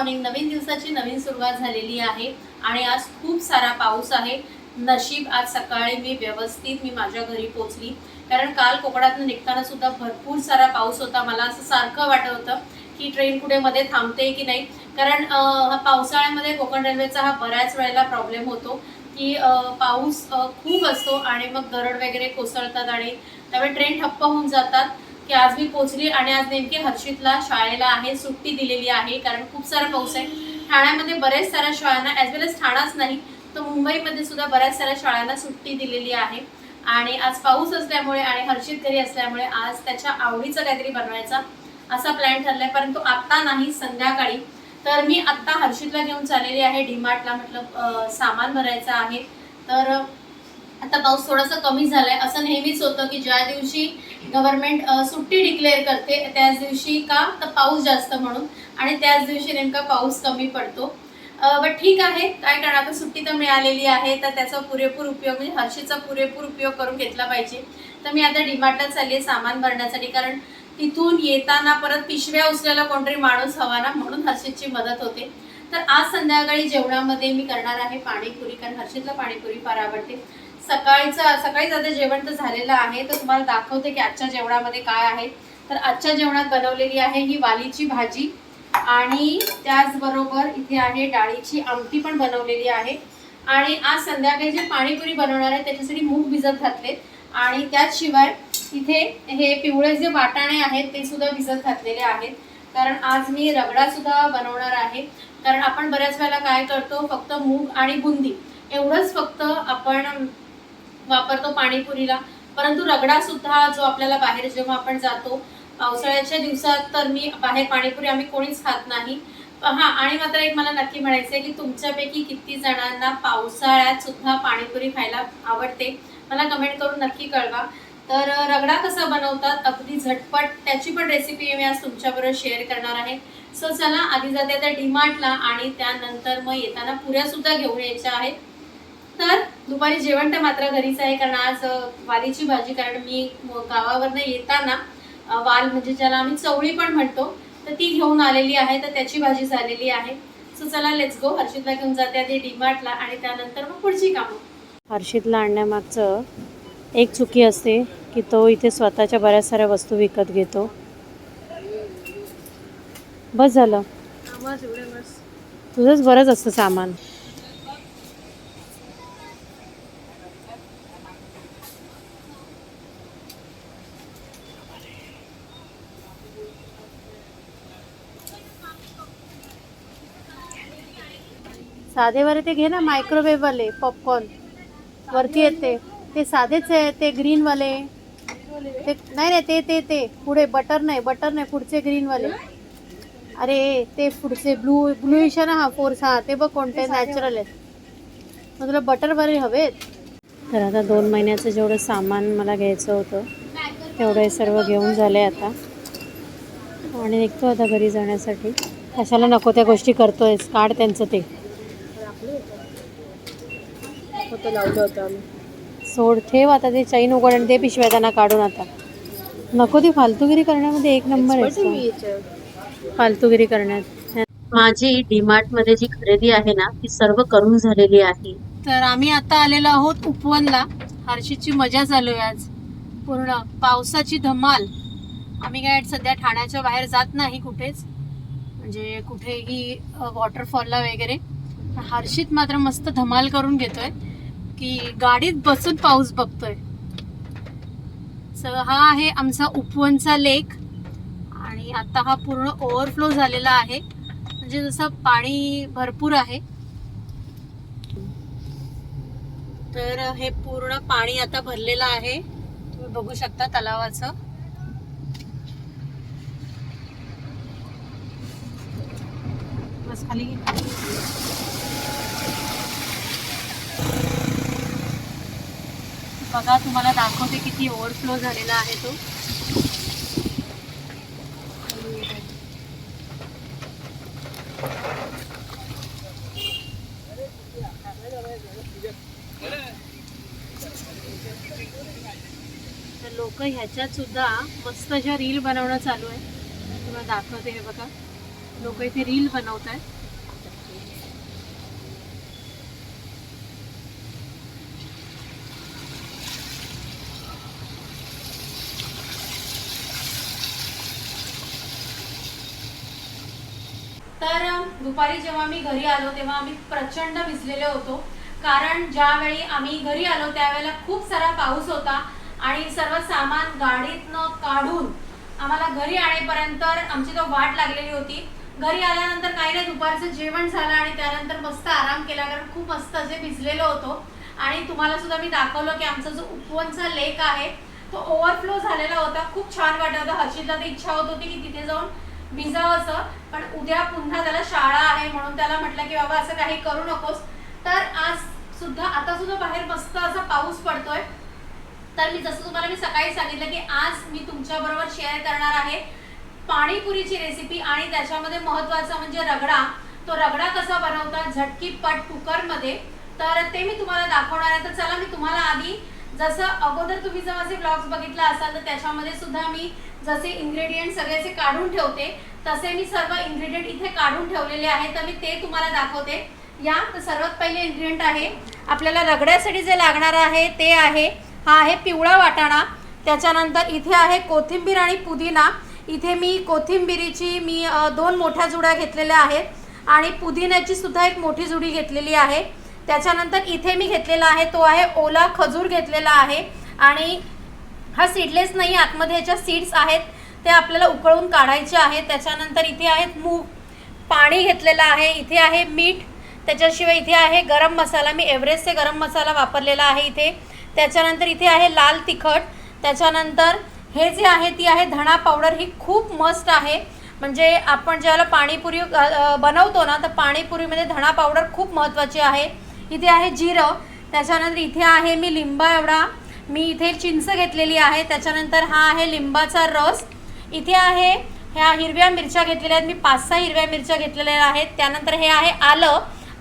Morning. नवीन दिवसाची नवीन सुरुवात झालेली आहे आणि आज खूप सारा पाऊस आहे. नशीब आज सकाळी मी माझ्या घरी पोहोचली, कारण काल कोकणातून निघताना सुद्धा भरपूर सारा पाऊस होता. मला असं सारखं वाटत होतं की ट्रेन कुठे मध्ये थांबते की नाही, कारण पावसाळ्यामध्ये कोकण रेल्वेचा हा बऱ्याच वेळेला प्रॉब्लेम होतो की पाऊस खूप असतो आणि मग दरड वगैरे कोसळतात आणि त्यामुळे ट्रेन ठप्प होऊन जातात. की आज मी पोहोचली आणि आज नेमकी हर्षितला शाळेला आहे सुट्टी दिलेली आहे, कारण खूप सारा पाऊस आहे. ठाण्यामध्ये बऱ्याच साऱ्या शाळांना ॲज वेल एज ठाणाच नाही तर मुंबईमध्ये सुद्धा बऱ्याच साऱ्या शाळांना सुट्टी दिलेली आहे. आणि आज पाऊस असल्यामुळे आणि हर्षित घरी असल्यामुळे आज त्याच्या आवडीचं काहीतरी बनवायचा असा प्लॅन ठरलाय, परंतु आत्ता नाही, संध्याकाळी. तर मी आत्ता हर्षितला घेऊन चाललेली आहे डीमार्टला. म्हटलं सामान भरायचं आहे. तर आता पाऊस थोडासा कमी झालाय. असं नेहमीच होतं की ज्या दिवशी गव्हर्नमेंट सुट्टी डिक्लेअर करते त्याच दिवशी का तर पाऊस जास्त म्हणून, आणि त्याच दिवशी नेमका पाऊस कमी पडतो. बट ठीक आहे, काय करणार, आता सुट्टी तर मिळालेली आहे तर त्याचा पुरेपूर उपयोग म्हणजे हर्षीचा पुरेपूर उपयोग करून घेतला पाहिजे. तर मी आता डीमार्टला चालली आहे सामान भरण्यासाठी, कारण तिथून येताना परत पिशव्या उचलायला कोणतरी माणूस हवा ना, म्हणून हर्षीची मदत होते. तर आज संध्याकाळी जेवणामध्ये मी करणार आहे पाणीपुरी, कारण हर्षीतला पाणीपुरी फार आवडते. सकाळीच आता जेवण तर झालेलं आहे, तर तुम्हाला दाखवते की आजच्या जेवणामध्ये काय आहे. तर आजच्या जेवणात बनवलेली आहे ही वालीची भाजी आणि त्याचबरोबर इथे आहे डाळीची आमटी पण बनवलेली आहे. आणि आज संध्याकाळी जे पाणीपुरी बनवणार आहे त्याच्यासाठी मूग भिजत घातले, आणि त्याचशिवाय इथे हे पिवळे जे वाटाणे आहेत ते सुद्धा भिजत घातलेले आहेत, कारण आज मी रगडा सुद्धा बनवणार आहे. कारण आपण बऱ्याच वेळेला काय करतो, फक्त मूग आणि बुंदी एवढंच फक्त आपण वापरतो पाणीपुरीला, परंतु रगडा सुद्धा जो आपल्याला बाहेर जेव्हा आपण जातो पावसाळ्याच्या दिवसात, तर मी बाहेर पाणीपुरी आम्ही कोणीच खात नाही. हां, आणि मात्र एक मला नक्की म्हणायचं आहे की तुमच्यापैकी किती जणांना पावसाळ्यात सुद्धा पाणीपुरी खायला आवडते, मला कमेंट करून नक्की कळवा. तर रगडा कसा बनवतात अगदी झटपट त्याची पण रेसिपी मी आज तुमच्याबरोबर शेअर करणार आहे. सो चला, आधी जाते त्या डीमार्टला आणि त्यानंतर मग येताना पुऱ्या सुद्धा घेऊन यायच्या आहेत. तर दुपारी जेवण तर मात्र घरीच आहे, कारण आज वालीची भाजी, कारण मी गावावरनं येताना वाल म्हणजे ज्याला आम्ही चवळी पण म्हणतो तर ती घेऊन आलेली आहे, तर त्याची भाजी झालेली आहे. सो चला, लेट्स गो. हर्षितला घेऊन जाते आधी डीमार्टला आणि त्यानंतर मग पुढची कामं. हर्षितला आणण्यामागचं एक चुकी असते की तो इथे स्वतःच्या बऱ्याच साऱ्या वस्तू विकत घेतो. बस झालं, तुझंच बरंच असतं सामान. साधेवाले ते घे ना, मायक्रोवेव्ह वाले पॉपकॉर्न वरती येते ते साधेच आहे, ते ग्रीन वाले ते नाही, ते पुढे बटर नाही, पुढचे ग्रीन वाले. अरे ते पुढचे ब्लूइश आहे ना, हा फोर्स, हा ते बघ कोणते नॅचरल आहेत. मग तुला बटरवाले हवेत. तर आता 2 महिन्याचं जेवढं सामान मला घ्यायचं होतं तेवढं सर्व घेऊन झाले आता, आणि निघतो आता घरी जाण्यासाठी. कशाला नको त्या गोष्टी करतोयस, काढ त्यांचं ते लावलं होतं आम्ही. सोड, ठेव आता ते चैन उघड आणि ते पिशव्या त्यांना काढून. आता नको ती फालतूगिरी करण्यामध्ये एक नंबर आहे, फालतूगिरी करण्यात. माझी डीमार्टमध्ये जी खरेदी आहे ना ती सर्व करून झालेली आहे. तर आम्ही आता आलेलो आहोत उपवनला. हर्षीची मजा चालू आहे आज, पूर्ण पावसाची धमाल. आम्ही काय सध्या ठाण्याच्या बाहेर जात नाही कुठेच, म्हणजे कुठेही वॉटरफॉलला वगैरे. हर्षित मात्र मस्त धमाल करून घेतोय की गाडीत बसून पाऊस बघतोय. हा आहे आमचा उपवनचा लेक, आणि आता हा पूर्ण ओव्हरफ्लो झालेला आहे, म्हणजे जसं पाणी भरपूर आहे. तर हे पूर्ण पाणी आता भरलेलं आहे, तुम्ही बघू शकता तलावाचं. बस खाली बघा, तुम्हाला दाखवते किती ओव्हरफ्लो झालेला आहे तो. तर लोक ह्याच्यात सुद्धा मस्त अशा रील बनवणं चालू आहे, तुम्हाला दाखवते. हे बघा, लोक इथे रील बनवत आहेत. तर दुपारी जेव्हा मी घरी आलो तेव्हा आम्ही प्रचंड भिजलेले होतो, कारण ज्यावेळी आम्ही घरी आलो त्यावेळेला खूप सारा पाऊस होता आणि सर्व सामान गाडीतनं काढून आम्हाला घरी आणेपर्यंत आमची तो वाट लागलेली होती. घरी आल्यानंतर काही नाही, दुपारचं जेवण झालं आणि त्यानंतर मस्त आराम केला, कारण खूप मस्त असे भिजलेलो होतो. आणि तुम्हाला सुद्धा मी दाखवलं की आमचा जो उपवनचा लेक आहे तो ओव्हरफ्लो झालेला होता. खूप छान वाटत होतं. हर्षितला तर इच्छा होत होती की तिथे जाऊन भिजावंसं, पण उद्या पुन्हा त्याला शाळा आहे म्हणून त्याला म्हटलं की बाबा असं काही करू नकोस. तर आज सुद्धा आता सुद्धा बाहेर मस्त असा पाऊस पडतोय. तर मी जसं तुम्हाला मी सकाळी सांगितलं की आज मी तुमच्याबरोबर शेअर करणार आहे पाणीपुरीची रेसिपी, आणि त्याच्यामध्ये महत्त्वाचं म्हणजे रगडा. तो रगडा कसा बनवतात झटकीपट कुकरमध्ये, तर ते मी तुम्हाला दाखवणार आहे. तर चला मी तुम्हाला आधी, जसं अगोदर तुम्ही जर माझे ब्लॉग्स बघितला असाल तर त्याच्यामध्ये सुद्धा मी जसे इन्ग्रेडियंट सगळ्याचे काढून ठेवते तसे मी सर्व इन्ग्रेडियंट इथे काढून ठेवलेले आहेत, तर मी ते तुम्हाला दाखवते. या तर सर्वात पहिले इन्ग्रेडियंट आहे आपल्याला रगड्यासाठी जे लागणार आहे ते आहे, हा आहे पिवळा वाटाणा. त्याच्यानंतर इथे आहे कोथिंबीर आणि पुदिना. इथे मी कोथिंबीरीची 2 मोठ्या जुड्या घेतलेल्या आहेत आणि पुदिन्याची सुद्धा एक मोठी जुडी घेतलेली आहे. त्याच्यानंतर इथे मी घेतलेला आहे तो आहे ओला खजूर घेतलेला आहे, आणि हा सीडलेस नाही, आतमध्ये ह्याच्या सीड्स आहेत, ते आपल्याला उकळून काढायचे आहेत. त्याच्यानंतर इथे आहेत मूग, पाणी घेतलेलं आहे, इथे आहे मीठ, त्याच्याशिवाय इथे आहे गरम मसाला, मी एव्हरेस्टचे गरम मसाला वापरलेला आहे इथे. त्याच्यानंतर इथे आहे लाल तिखट. त्याच्यानंतर हे जे आहे ती आहे धणा पावडर. ही खूप मस्त आहे, म्हणजे आपण ज्याला पाणीपुरी बनवतो ना तर पाणीपुरीमध्ये धणा पावडर खूप महत्त्वाची आहे. इथे आहे जिरं. त्याच्यानंतर इथे आहे मी लिंबा एवढा, मी इथे चिंच घेतलेली आहे. त्याच्यानंतर हा आहे लिंबाचा रस. इथे आहे ह्या हिरव्या मिरच्या घेतलेल्या आहेत, मी 5-6 हिरव्या मिरच्या घेतलेल्या आहेत. त्यानंतर हे आहे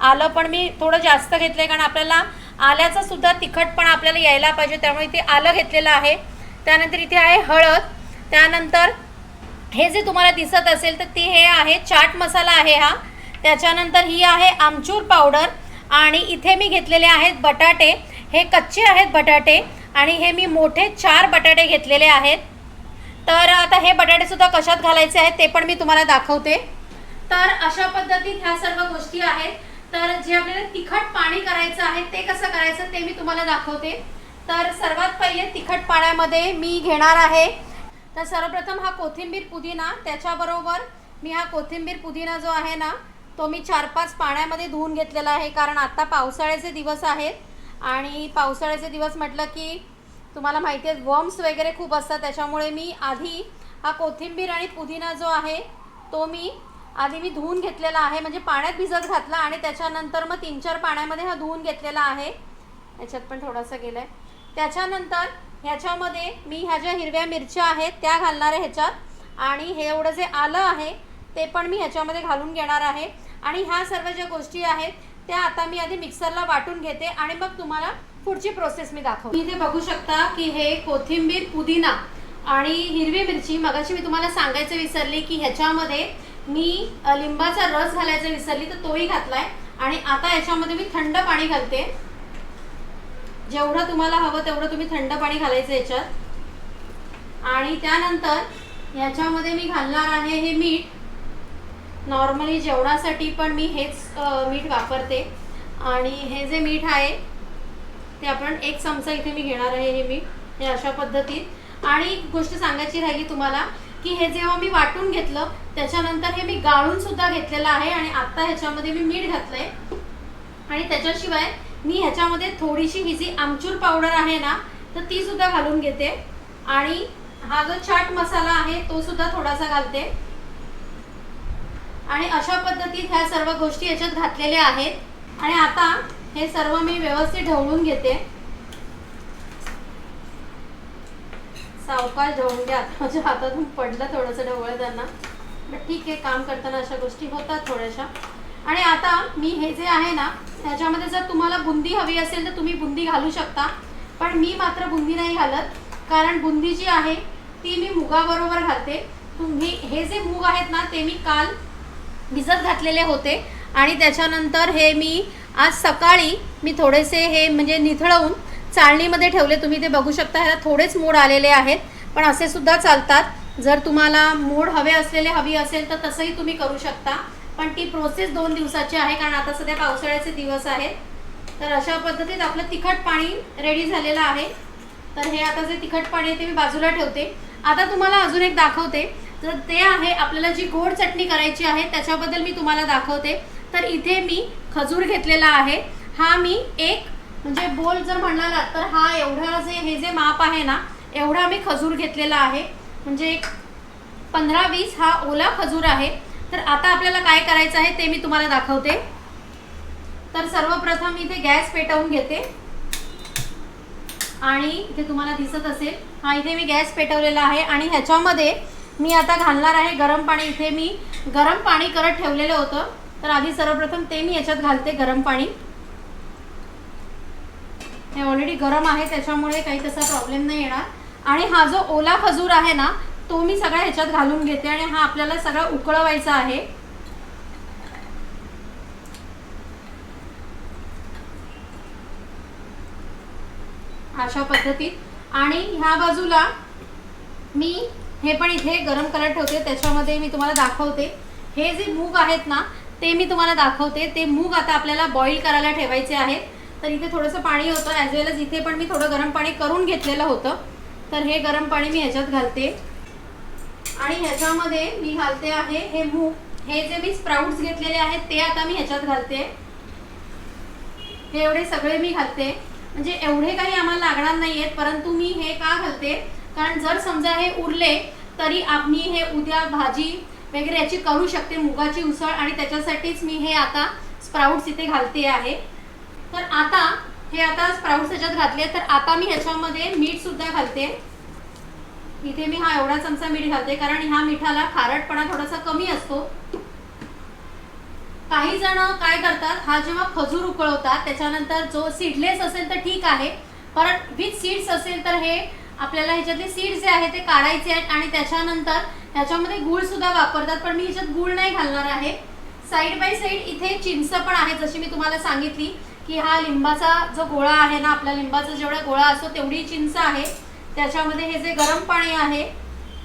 आलं पण मी थोडं जास्त घेतलं आहे, कारण आपल्याला आल्याचा सुद्धा तिखटपणा आपल्याला यायला पाहिजे, त्यामुळे इथे आलं घेतलेलं आहे. त्यानंतर इथे आहे हळद. त्यानंतर हे जे तुम्हाला दिसत असेल तर ती हे आहे चाट मसाला आहे हा. त्याच्यानंतर ही आहे आमचूर पावडर, आणि इथे मी घेतलेले आहेत बटाटे. हे कच्चे आहेत बटाटे, आणि हे मी मोठे 4 बटाटे घेतलेले आहेत. तर आता हे बटाटेसुद्धा कशात घालायचे आहेत ते पण मी तुम्हाला दाखवते. तर अशा पद्धतीत ह्या सर्व गोष्टी आहेत. तर जे आपल्याला तिखट पाणी करायचं आहे ते कसं करायचं ते मी तुम्हाला दाखवते. तर सर्वात पहिले तिखट पाण्यामध्ये मी घेणार आहे, तर सर्वप्रथम हा कोथिंबीर पुदिना, त्याच्याबरोबर मी हा कोथिंबीर पुदिना जो आहे ना तो मी 4-5 पाण्यामध्ये धुवून घेतलेला आहे, कारण आता पावसाळ्याचे दिवस आहेत, आणि पावसाळ्याचे दिवस म्हटलं की तुम्हाला माहिती आहे वर्म्स वगैरे खूप असतात. त्याच्यामुळे मी आधी हा कोथिंबीर आणि पुदिना जो आहे तो मी आधी धुवून घेतलेला आहे, म्हणजे पाण्यात भिजत घातला, आणि त्याच्यानंतर मग 3-4 पाण्यामध्ये हा धुवून घेतलेला आहे. याच्यात पण थोडासा गेला आहे. त्याच्यानंतर ह्याच्यामध्ये मी ह्या ज्या हिरव्या मिरच्या आहेत त्या घालणार आहे ह्याच्यात, आणि हे एवढं जे आलं आहे ते पण मी ह्याच्यामध्ये घालून घेणार आहे. आणि ह्या सर्व ज्या गोष्टी आहेत त्या आता मी आधी मिक्सरला वाटून घेते, आणि मग तुम्हाला पुढची प्रोसेस मी दाखवते. इथे बघू शकता की हे कोथिंबीर पुदिना आणि हिरवी मिरची, मगाशी मी तुम्हाला सांगायचं विसरली की ह्याच्यामध्ये मी लिंबाचा रस घालायचा विसरली, तर तोही घातलाय. आणि आता याच्यामध्ये मी थंड पाणी घालते. जेवढं तुम्हाला हवं तेवढं तुम्ही थंड पाणी घालायचं याच्यात. आणि त्यानंतर ह्याच्यामध्ये मी घालणार आहे हे मीठ. नॉर्मली जेवणासाठी पण मी हेच मीठ वापरते, आणि हे जे मीठ आहे ते आपण 1 चमचा इथे मी घेणार आहे हे मीठ, हे अशा पद्धतीत. आणि गोष्ट सांगायची राहिली तुम्हाला की हे जेव्हा मी वाटून घेतलं त्याच्यानंतर हे मी गाळून सुद्धा घेतलेलं आहे, आणि आता ह्याच्यामध्ये मी मीठ घातलंय. आणि त्याच्याशिवाय मी ह्याच्यामध्ये थोडीशी ही जी आमचूर पावडर आहे ना तर ती सुद्धा घालून घेते, आणि हा जो चाट मसाला आहे तो सुद्धा थोडासा घालते. आणि अशा पद्धतीत ह्या सर्व गोष्टी याच्यात घातलेल्या आहेत. आणि आता हे सर्व मी व्यवस्थित ढवळून घेते. सावकाश ढवळून घ्या, माझ्या हातातून पडलं थोडंसं ढवळताना, ठीक आहे, काम करताना अशा गोष्टी होतात थोड्याशा. आणि आता मी हे जे आहे ना त्याच्यामध्ये जर तुम्हाला बुंदी हवी असेल तर तुम्ही बुंदी घालू शकता, पण मी मात्र बुंदी नाही घालत, कारण बुंदी जी आहे ती मी मुगाबरोबर घालते. तुम्ही हे जे मूग आहेत ना ते मी काल भिजत घातलेले होते आणि त्याच्यानंतर हे मी आज सकाळी मी थोडेसे हे म्हणजे निथळवून चाळणीमध्ये ठेवले. तुम्ही ते बघू शकता, ह्याला थोडेच मोड आलेले आहेत, पण असे सुद्धा चालतात. जर तुम्हाला मोड हवी असेल तर तसंही तुम्ही करू शकता, पण ती प्रोसेस 2 दिवसाची आहे, कारण आता सध्या पावसाळ्याचे दिवस आहेत. तर अशा पद्धतीत आपलं तिखट पाणी रेडी झालेलं आहे. तर हे आता जे तिखट पाणी आहे ते मी बाजूला ठेवते. आता तुम्हाला अजून एक दाखवते, तर ते आहे आपल्याला जी गोड चटणी करायची आहे त्याच्याबद्दल मी तुम्हाला दाखवते. तर इथे मी खजूर घेतलेला आहे. हा मी एक म्हणजे बोल जर म्हणाला तर हा एवढा हे जे माप आहे ना, एवढा मी खजूर घेतलेला आहे. म्हणजे 15-20 हा ओला खजूर आहे. तर आता आपल्याला काय करायचं आहे ते मी तुम्हाला दाखवते. तर सर्वप्रथम इथे गॅस पेटवून घेते आणि इथे तुम्हाला दिसत असेल, हा इथे मी गॅस पेटवलेला आहे आणि ह्याच्यामध्ये मी आता घालणार आहे गरम पाणी. इथे मी गरम पाणी करत ठेवलेलं होतं, तर आधी सर्वप्रथम ते मी याच्यात घालते गरम पाणी. हे ऑलरेडी गरम आहे त्याच्यामुळे काही तसा प्रॉब्लेम नाही येणार. आणि हा जो ओला खजूर आहे ना, तो मी सगळा ह्याच्यात घालून घेते आणि हा आपल्याला सगळा उकळवायचा आहे. अशा पद्धतीत. आणि ह्या बाजूला मी हे पण इथे गरम करत ठेवते. त्याच्यामध्ये मी तुम्हाला दाखवते हे जे मूग आहेत ना ते मी तुम्हाला दाखवते. ते मूग आता आपल्याला बॉईल करायला ठेवायचे आहेत. तर इथे थोडंसं पाणी होतं, ॲज वेल एज इथे पण मी थोडं गरम पाणी करून घेतलेलं होतं. तर हे गरम पाणी मी ह्याच्यात घालते आणि ह्याच्यामध्ये मी घालते आहे हे मूग. हे जे मी स्प्राउट्स घेतलेले आहेत ते आता मी ह्याच्यात घालते. हे एवढे सगळे मी घालते. म्हणजे एवढे काही आम्हाला लागणार नाही आहेत, परंतु मी हे का घालते, कारण जर समजा हे उरले तरी आम्ही हे उद्या भाजी वगैरे याची करू शकते, मुगाची उसळ, आणि त्याच्यासाठीच मी हे आता स्प्राउट्स इथे घालते आहे. तर आता हे स्प्राउट्स ह्याच्यात घातले. तर आता मी ह्याच्यामध्ये मीठ सुद्धा घालते. इथे मी हा एवढा चमचा मीठ घालते, कारण ह्या मिठाला खारटपणा थोडासा कमी असतो. काही जण काय करतात, हा जेव्हा खजूर उकळवतात त्याच्यानंतर जो सीडलेस असेल तर ठीक आहे, परत विथ सीड्स असेल तर हे आपल्याला ह्याच्यातले सीड्स जे आहेत ते काढायचे आहेत आणि त्याच्यानंतर ह्याच्यामध्ये गूळ सुद्धा वापरतात. पण मी ह्याच्यात गूळ नाही घालणार आहे. साईड बाय साईड इथे चिंच पण आहे, जशी मी तुम्हाला सांगितली की हा लिंबाचा जो गोळा आहे ना, आपला लिंबाचा जेवढा गोळा असतो तेवढी चिंच आहे. त्याच्यामध्ये हे जे गरम पाणी आहे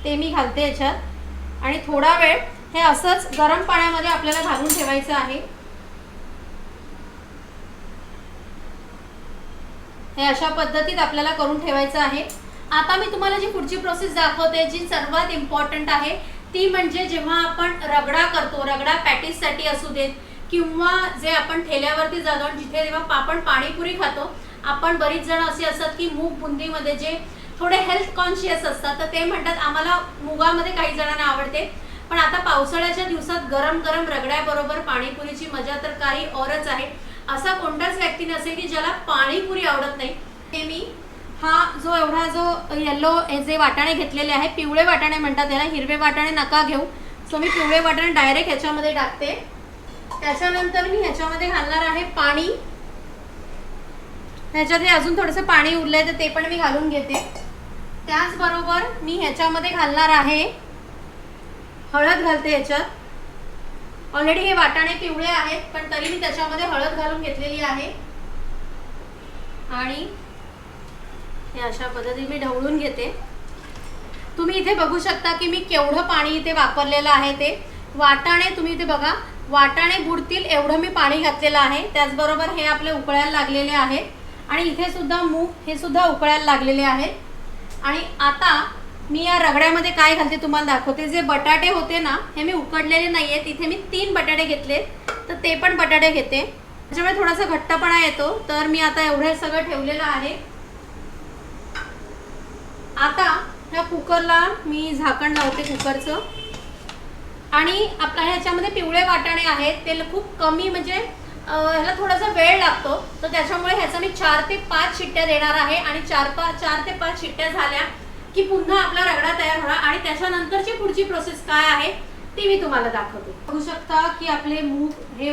ते मी घालते याच्यात आणि थोडा वेळ हे असंच गरम पाण्यामध्ये आपल्याला घालून ठेवायचं आहे. हे अशा पद्धतीत आपल्याला करून ठेवायचं आहे. आता मी तुम्हाला जी पुढची प्रोसेस दाखवते, जी सर्वात इम्पॉर्टंट आहे, ती म्हणजे जेव्हा आपण रगडा करतो, रगडा पॅटीससाठी असू देत किंवा जे आपण ठेल्यावरती जातो जिथे जेव्हा आपण पाणीपुरी खातो, आपण बरीच जण असे असतात की मूग बुंदीमध्ये जे थोडे हेल्थ कॉन्शियस असतात, तर ते म्हणतात आम्हाला मुगामध्ये काही जणांना आवडते. पण आता पावसाळ्याच्या दिवसात गरम गरम रगड्याबरोबर पाणीपुरीची मजा तर काही औरच आहे. असा कोणताच व्यक्ती नसेल की ज्याला पाणीपुरी आवडत नाही. हे मी हा जो येलो जे वाटाणे घेतलेले आहे, पिवळे वाटाणे म्हणतात याला, हिरवे वाटाणे नका घेऊ. सो मी पिवळे वाटाणे डायरेक्ट ह्याच्यामध्ये टाकते. त्याच्यानंतर मी ह्याच्यामध्ये घालणार आहे पाणी. ह्याच्यात हे अजून थोडंसं पाणी उरलंय तर ते पण मी घालून घेते. त्याचबरोबर मी ह्याच्यामध्ये घालणार आहे हळद. घालते ह्याच्यात. ऑलरेडी हे वाटाणे पिवळे आहेत पण तरी मी त्याच्यामध्ये हळद घालून घेतलेली आहे आणि हे अशा पद्धतीने मी ढवळून घेते. तुम्ही इथे बघू शकता की मी केवढं पाणी इथे वापरलेलं आहे. ते वाटाणे तुम्ही इथे बघा, वाटाणे बुडतील एवढं मी पाणी घातलेलं आहे. त्याचबरोबर हे आपले उकळायला लागलेले आहेत आणि इथे सुद्धा मूग हे सुद्धा उकळायला लागलेले आहेत. आणि आता मी या रगड्यामध्ये काय घालते तुम्हाला दाखवते. जे बटाटे होते ना, हे मी उकडलेले नाही आहेत. इथे मी 3 बटाटे घेतले, तर ते पण बटाटे घेते. त्याच्यामुळे थोडासा घट्टपणा येतो. तर मी आता एवढं सगळं ठेवलेलं आहे. आता ह्या कुकरला मी झाकण लावते कुकरचं. आणि आपल्या ह्याच्यामध्ये पिवळे वाटाणे आहेत, ते खूप कमी म्हणजे ह्याला थोडासा वेळ लागतो, तर त्याच्यामुळे ह्याचा मी 4 ते 5 शिट्ट्या देणार आहे. आणि 4 ते 5 शिट्ट्या झाल्या की पुन्हा आपला रगडा तयार होणार. आणि त्याच्यानंतरची पुढची प्रोसेस काय आहे ती मी तुम्हाला दाखवते. बघू शकता की आपले मूग हे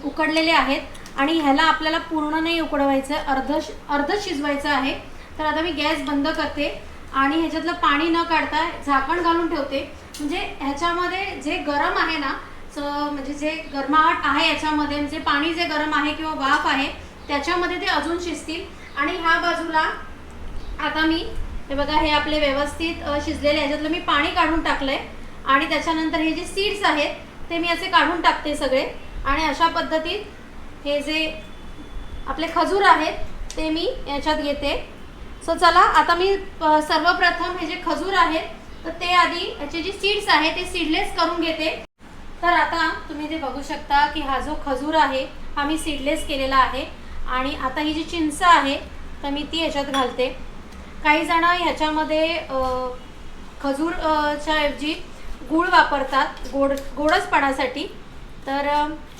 उकडलेले आहेत आणि ह्याला आपल्याला पूर्ण नाही उकडवायचं, अर्ध शिजवायचं आहे. तर आता मी गॅस बंद करते आणि ह्याच्यातलं पाणी न काढता झाकण घालून ठेवते. म्हणजे ह्याच्यामध्ये जे गरम आहे ना, म्हणजे जे गरमाहट आहे याच्यामध्ये, म्हणजे पाणी जे गरम आहे किंवा वाफ आहे त्याच्यामध्ये ते अजून शिजतील. आणि ह्या बाजूला आता मी हे बघा, हे आपले व्यवस्थित शिजलेले, ह्याच्यातलं मी पाणी काढून टाकलंय आणि त्याच्यानंतर हे जे सीड्स आहेत ते मी असे काढून टाकते सगळे. आणि अशा पद्धतीत हे जे आपले खजूर आहेत ते मी याच्यात घेते. सो चला आता मी सर्वप्रथम हे जे खजूर आहेत तर ते आधी याचे जे सीड्स आहेत ते सीडलेस करून घेते. तर आता तुम्ही ते बघू शकता की हा जो खजूर आहे हा मी सीडलेस केलेला आहे. आणि आता ही जी चिंच आहे तर मी ती याच्यात घालते. काही जण ह्याच्यामध्ये खजूरच्या ऐवजी गूळ वापरतात गोडसपणासाठी, तर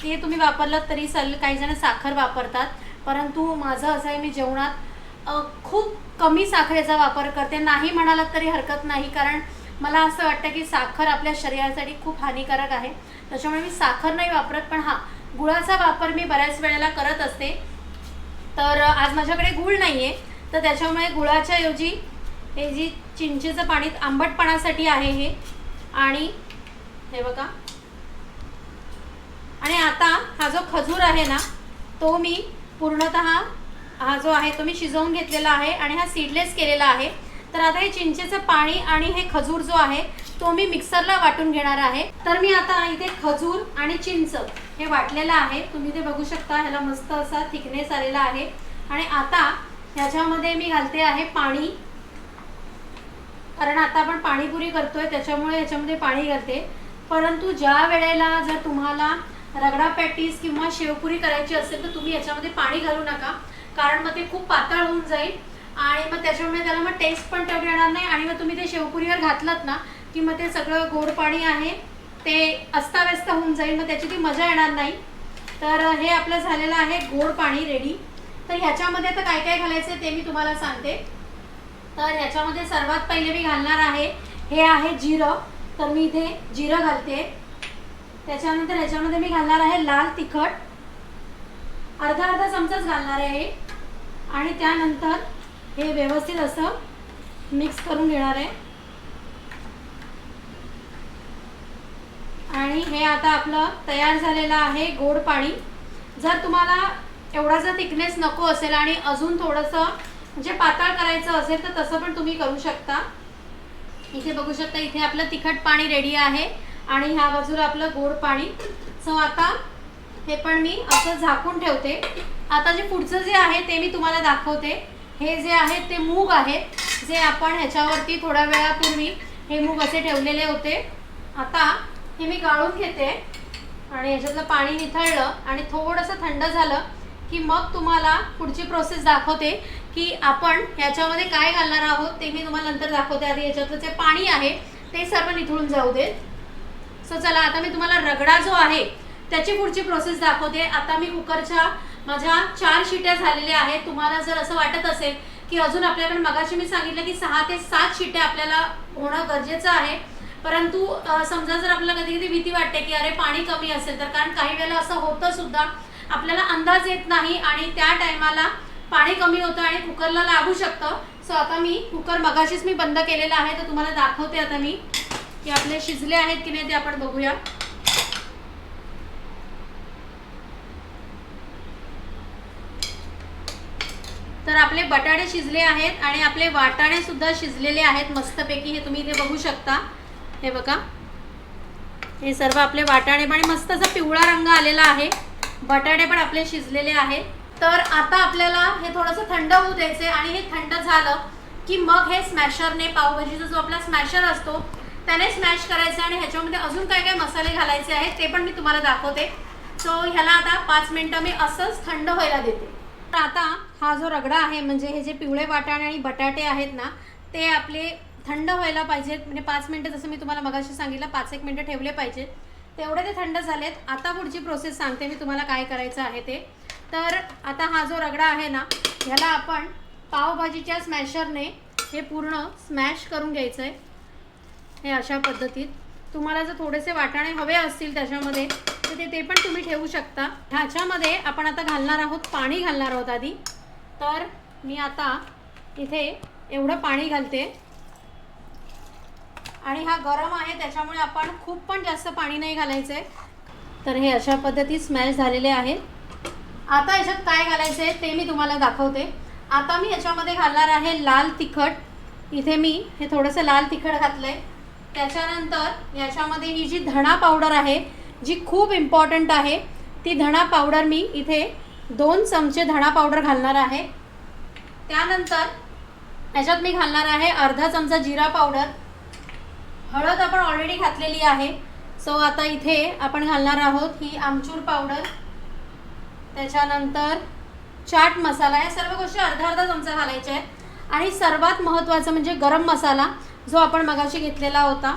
ते तुम्ही वापरलात तरी चालेल. काही जण साखर वापरतात, परंतु माझं असं आहे मी जेवणात खूप कमी साखरेचा वापर करते. नाही म्हणालात तरी हरकत नाही, कारण मला असं वाटतं की साखर आपल्या शरीरासाठी खूप हानिकारक आहे. त्याच्यामुळे मी साखर नाही वापरत, पण हां, गुळाचा वापर मी बऱ्याच वेळेला करत असते. तर आज माझ्याकडे गूळ नाही आहे, तर त्याच्यामुळे गुळाच्या ऐवजी हे जी चिंचेचं पाणी आंबटपणासाठी आहे हे. आणि हे बघा, आणि आता हा जो खजूर आहे ना तो मी पूर्णतः हा जो आहे तो मी शिजवून घेतलेला आहे आणि हा सीडलेस केलेला आहे. तर आता हे चिंचेचं पाणी आणि हे खजूर जो आहे तो मी मिक्सरला वाटून घेणार आहे. तर मी आता इथे खजूर आणि चिंच हे वाटलेलं आहे, तुम्ही ते बघू शकता. ह्याला मस्त असा थिकनेस आलेला आहे. आणि आता ह्याच्यामध्ये मी घालते आहे पाणी, कारण आता आपण पाणीपुरी करतोय त्याच्यामुळे ह्याच्यामध्ये पाणी घालते. परंतु ज्या वेळेला जर तुम्हाला रगडा पॅटीस किंवा शेवपुरी करायची असेल तर तुम्ही याच्यामध्ये पाणी घालू नका, कारण मग ते खूप पातळ होऊन जाईल आणि मग त्याच्यामुळे त्याला मग टेस्ट पण तेवढी येणार नाही. आणि मग तुम्ही ते शेवपुरीवर घातलात ना की मग ते सगळं गोड पाणी आहे ते अस्ताव्यस्त होऊन जाईल, मग त्याची ती मजा येणार नाही. तर हे आपलं झालेलं आहे गोड पाणी रेडी. तर ह्याच्यामध्ये आता काय काय घालायचं ते मी तुम्हाला सांगते. तर ह्याच्यामध्ये सर्वात पहिले मी घालणार आहे हे आहे जिरं. तर मी इथे जिरं घालते. त्याच्यानंतर ह्याच्यामध्ये मी घालणार आहे लाल तिखट, अर्धा चमचाच घालणार आहे. आणि त्यानंतर हे व्यवस्थित असं मिक्स करून घेणार आहे. आणि हे आता आपलं तयार झालेलं आहे गोड पाणी. जर तुम्हाला एवढा जर थिकनेस नको असेल आणि अजून थोडंसं म्हणजे पातळ करायचं असेल तर तसं पण तुम्ही करू शकता. इथे बघू शकता, इथे आपलं तिखट पाणी रेडी आहे आणि ह्या बाजूला आपलं गोड पाणी. सो आता हे पण मी असं झाकून ठेवते. आता जे पुढचं जे आहे ते मी तुम्हाला दाखवते. हे जे आहेत ते मूग आहेत, जे आपण ह्याच्यावरती थोड्या वेळापूर्वी हे मूग असे ठेवलेले होते. आता हे मी गाळून घेते आणि ह्याच्यातलं पाणी निथळलं आणि थोडंसं थंड झालं की मग तुम्हाला पुढची प्रोसेस दाखवते की आपण ह्याच्यामध्ये काय घालणार आहोत ते मी तुम्हाला नंतर दाखवते. आधी ह्याच्यातलं जे पाणी आहे ते सर्व निथळून जाऊ देत. सो चला आता मी तुम्हाला रगडा जो आहे त्याची पुढची प्रोसेस दाखवते. आता मी कुकरच्या माझ्या 4 शिट्या झालेल्या आहेत. तुम्हाला जर असं वाटत असेल की अजून आपल्याकडे, मगाशी मी सांगितलं की 6 ते 7 शिट्या आपल्याला होणं गरजेचं आहे, परंतु समजा जर आपल्याला कधी कधी भीती वाटते की अरे पाणी कमी असेल तर, कारण काही वेळेला असं होतं सुद्धा, आपल्याला अंदाज येत नाही आणि त्या टायमाला पाणी कमी होतं आणि कुकरला लागू शकतं. सो आता मी कुकर मगाशीच मी बंद केलेला आहे, तर तुम्हाला दाखवते आता मी की आपले शिजले आहेत की नाही ते आपण बघूया. तर आपले बटाटे शिजले आहेत आणि आपले वाटाणे सुद्धा शिजलेले आहेत मस्तपैकी. हे तुम्ही इथे बघू शकता. हे बघा, हे सर्व आपले वाटाणे पण मस्त असा पिवळा रंग आलेला आहे. बटाटे पण आपले शिजलेले आहेत. तर आता आपल्याला हे थोडंसं थंड होऊ द्यायचे आणि हे थंड झालं की मग हे स्मॅशरने, पावभाजीचा जो आपला स्मॅशर असतो त्याने स्मॅश करायचं आणि ह्याच्यामध्ये अजून काय काय मसाले घालायचे आहेत ते पण मी तुम्हाला दाखवते. सो ह्याला आता 5 मिनिटं मी असंच थंड व्हायला देते. तर आता हा जो रगडा आहे, म्हणजे हे जे पिवळे वाटाणे आणि बटाटे आहेत ना ते आपले थंड व्हायला पाहिजेत. म्हणजे 5 मिनिटं, जसं मी तुम्हाला मगाशी सांगितलं 5-1 मिनिटं ठेवले पाहिजेत, तेवढे ते थंड झालेत. आता पुढची प्रोसेस सांगते मी तुम्हाला काय करायचं आहे ते. तर आता हा जो रगडा आहे ना ह्याला आपण पावभाजीच्या स्मॅशरने हे पूर्ण स्मॅश करून घ्यायचं आहे. हे अशा पद्धतीत. तुम्हाला जर थोडेसे वाटाणे हवे असतील त्याच्यामध्ये तर ते पण तुम्ही ठेवू शकता. ह्याच्यामध्ये आपण आता घालणार आहोत, पाणी घालणार आहोत आधी. तर मी आता इथे एवढं पाणी घालते आणि हा गरम आहे त्याच्यामुळे आपण खूप पण जास्त पाणी नाही घालायचं आहे. तर हे अशा पद्धती स्मॅश झालेले आहे. आता याच्यात काय घालायचं आहे ते मी तुम्हाला दाखवते. आता मी याच्यामध्ये घालणार आहे लाल तिखट. इथे मी हे थोडंसं लाल तिखट घातलं आहे. त्याच्यानंतर याच्यामध्ये ही जी धणा पावडर आहे जी खूप इम्पॉर्टंट आहे, ती धणा पावडर मी इथे 2 चमचे धणा पावडर घालणार आहे. त्यानंतर याच्यात मी घालणार आहे अर्धा चमचा जिरा पावडर. हळद आपण ऑलरेडी घातलेली आहे. सो आता इथे आपण घालणार आहोत ही आमचूर पावडर. त्याच्यानंतर चाट मसाला. या सर्व गोष्टी अर्धा अर्धा चमचा घालायच्या आहेत. आणि सर्वात महत्त्वाचं म्हणजे गरम मसाला, जो आपण मगाशी घेतलेला होता,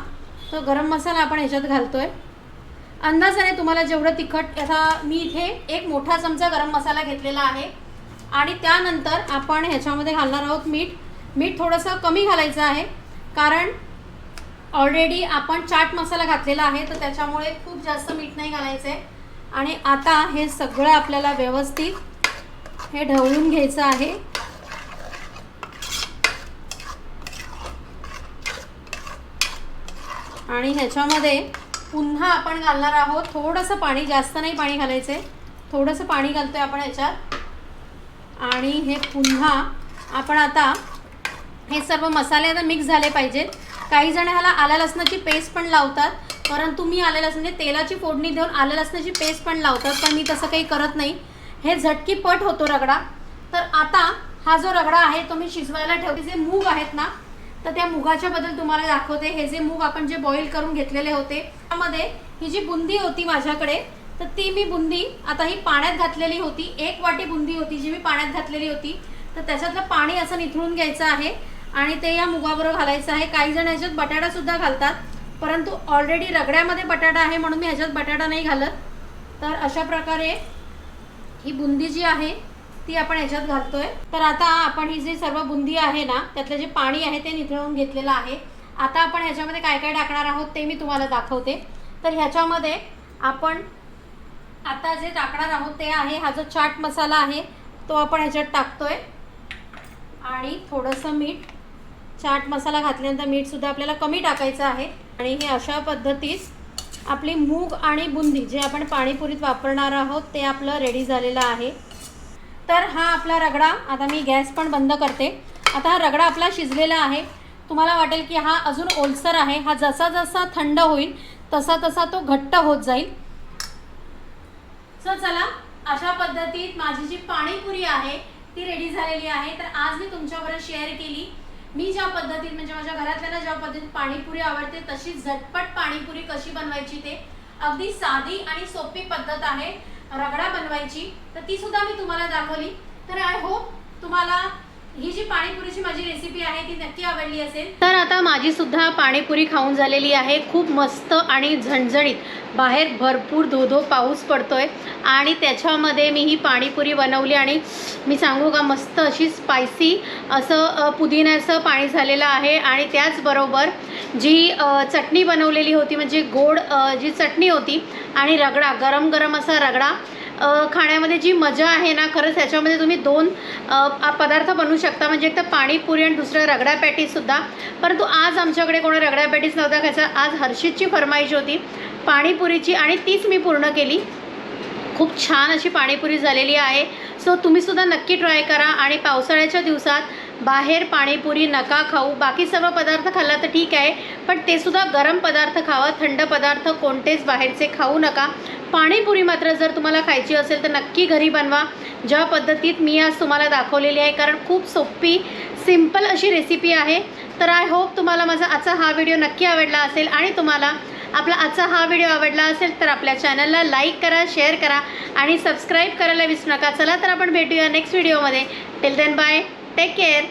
तो गरम मसाला आपण ह्याच्यात घालतोय. अंदाजाने तुम्हाला जेवढं तिखट, आता मी इथे 1 मोठा चमचा गरम मसाला घेतलेला आहे. आणि त्यानंतर आपण ह्याच्यामध्ये घालणार आहोत मीठ. मीठ थोडंसं कमी घालायचं आहे, कारण ऑलरेडी आपण चाट मसाला घातलेला आहे, तर त्याच्यामुळे खूप जास्त मीठ नाही घालायचं आहे. आणि आता हे सगळं आपल्याला व्यवस्थित हे ढवळून घ्यायचं आहे. आणि ह्याच्यामध्ये पुन्हा आपण घालणार आहोत थोडंसं पाणी. जास्त नाही पाणी घालायचं आहे, थोडंसं पाणी घालतोय आपण ह्याच्यात. आणि हे पुन्हा आपण आता हे सर्व मसाले आता मिक्स झाले पाहिजेत. काही जण ह्याला आलं लसणाची पेस्ट पण लावतात, परंतु मी आलं लसण म्हणजे तेलाची फोडणी देऊन आलं लसणाची पेस्ट पण लावतात, पण मी तसं काही करत नाही. हे झटकीपट होतो रगडा. तर आता हा जो रगडा आहे तो मी शिजवायला ठेवते. जे मूग आहेत ना, तर त्या मुगाच्या बद्दल तुम्हाला दाखवते. हे जे मूग आपण जे बॉईल करून घेतलेले होते, त्यामध्ये ही जी बुंदी होती माझ्याकडे, तर ती मी बुंदी आता ही पाण्यात घातलेली होती. 1 वाटी बुंदी होती जी मी पाण्यात घातलेली होती. तर त्याच्यातलं पाणी असं निथळून घ्यायचं आहे आणि ते या मुगाबरोबर घालायचं आहे. काही जण ह्याच्यात बटाटासुद्धा घालतात, परंतु ऑलरेडी रगड्यामध्ये बटाटा आहे म्हणून मी ह्याच्यात बटाटा नाही घालत. तर अशा प्रकारे ही बुंदी जी आहे ती आपण ह्याच्यात घालतोय. तर आता आपण ही जी सर्व बुंदी आहे ना, त्यातलं जे पाणी आहे ते निथळून घेतलेलं आहे. आता आपण ह्याच्यामध्ये काय काय टाकणार आहोत ते मी तुम्हाला दाखवते. तर ह्याच्यामध्ये आपण आता जे टाकणार आहोत ते आहे हा जो चाट मसाला आहे तो आपण ह्याच्यात टाकतोय. आणि थोडंसं मीठ. चाट मसाला घातल्यानंतर मीठसुद्धा आपल्याला कमी टाकायचं आहे. आणि हे अशा पद्धतीस आपली मूग आणि बुंदी जे आपण पाणीपुरीत वापरणार आहोत ते आपलं रेडी झालेलं आहे. तर हा आपला रगडा, आता मी गॅस पण बंद करते. आता हा रगडा आपला शिजलेला आहे. तुम्हाला वाटेल की हा अजून ओलसर आहे. हा जसा जसा थंड होईल तसा तसा तो घट्ट होत जाईल. सो चला, अशा पद्धतीत माझी जी पाणीपुरी आहे ती रेडी झालेली आहे. तर आज मी तुमच्याबरोबर शेअर केली मी ज्या पद्धतीत, म्हणजे माझ्या घरातल्याला ज्या पद्धतीत पाणीपुरी आवडते तशी झटपट पाणीपुरी कशी बनवायची. ते अगदी साधी आणि सोपी पद्धत आहे रगडा बनवायची, तर ती सुद्धा मी तुम्हाला दाखवली. तर आय होप तुम्हाला ही जी पाणीपुरीची माझी रेसिपी आहे ती नक्की आवडली असेल. तर आता माझी सुद्धा पाणीपुरी खाऊन झालेली आहे. खूप मस्त आणि झणझणीत. बाहेर भरपूर धो पाऊस पडतोय आणि त्याच्यामध्ये मी ही पाणीपुरी बनवली. आणि मी सांगू का, मस्त अशी स्पायसी असं पुदिन्याचं पाणी झालेलं आहे. आणि त्याचबरोबर जी चटणी बनवलेली होती, म्हणजे गोड जी चटणी होती आणि रगडा, गरम गरम असा रगडा खाण्यामध्ये जी मजा आहे ना, खरंच ह्याच्यामध्ये तुम्ही 2 पदार्थ बनवू शकता. म्हणजे एक तर पाणीपुरी आणि दुसरं रगडा पॅटीससुद्धा. परंतु आज आमच्याकडे कोणी रगडा पॅटीस नव्हता खायचा. आज हर्षितची फरमाईश होती पाणीपुरीची आणि तीच मी पूर्ण केली. खूप छान अशी पाणीपुरी झालेली आहे. सो तुम्हीसुद्धा नक्की ट्राय करा. आणि पावसाळ्याच्या दिवसात बाहेर पाणीपुरी नका खाऊ. बाकी सर्व पदार्थ खाल्ला तर ठीक आहे, पण ते सुद्धा गरम पदार्थ खावा. थंड पदार्थ कोणतेच बाहेरचे खाऊ नका. पाणीपुरी मात्र जर तुम्हाला खायची असेल तर नक्की घरी बनवा, ज्या पद्धतीत मी आज तुम्हाला दाखवलेली आहे. कारण खूप सोपी सिंपल अशी रेसिपी आहे. तर आय होप तुम्हाला माझा आजचा हा व्हिडिओ नक्की आवडला असेल. आणि तुम्हाला आपला आजचा हा व्हिडिओ आवडला असेल तर आपल्या चॅनलला लाईक करा, शेअर करा आणि सबस्क्राईब करायला विसरू नका. चला तर आपण भेटूया नेक्स्ट व्हिडिओमध्ये. Till then bye, take care.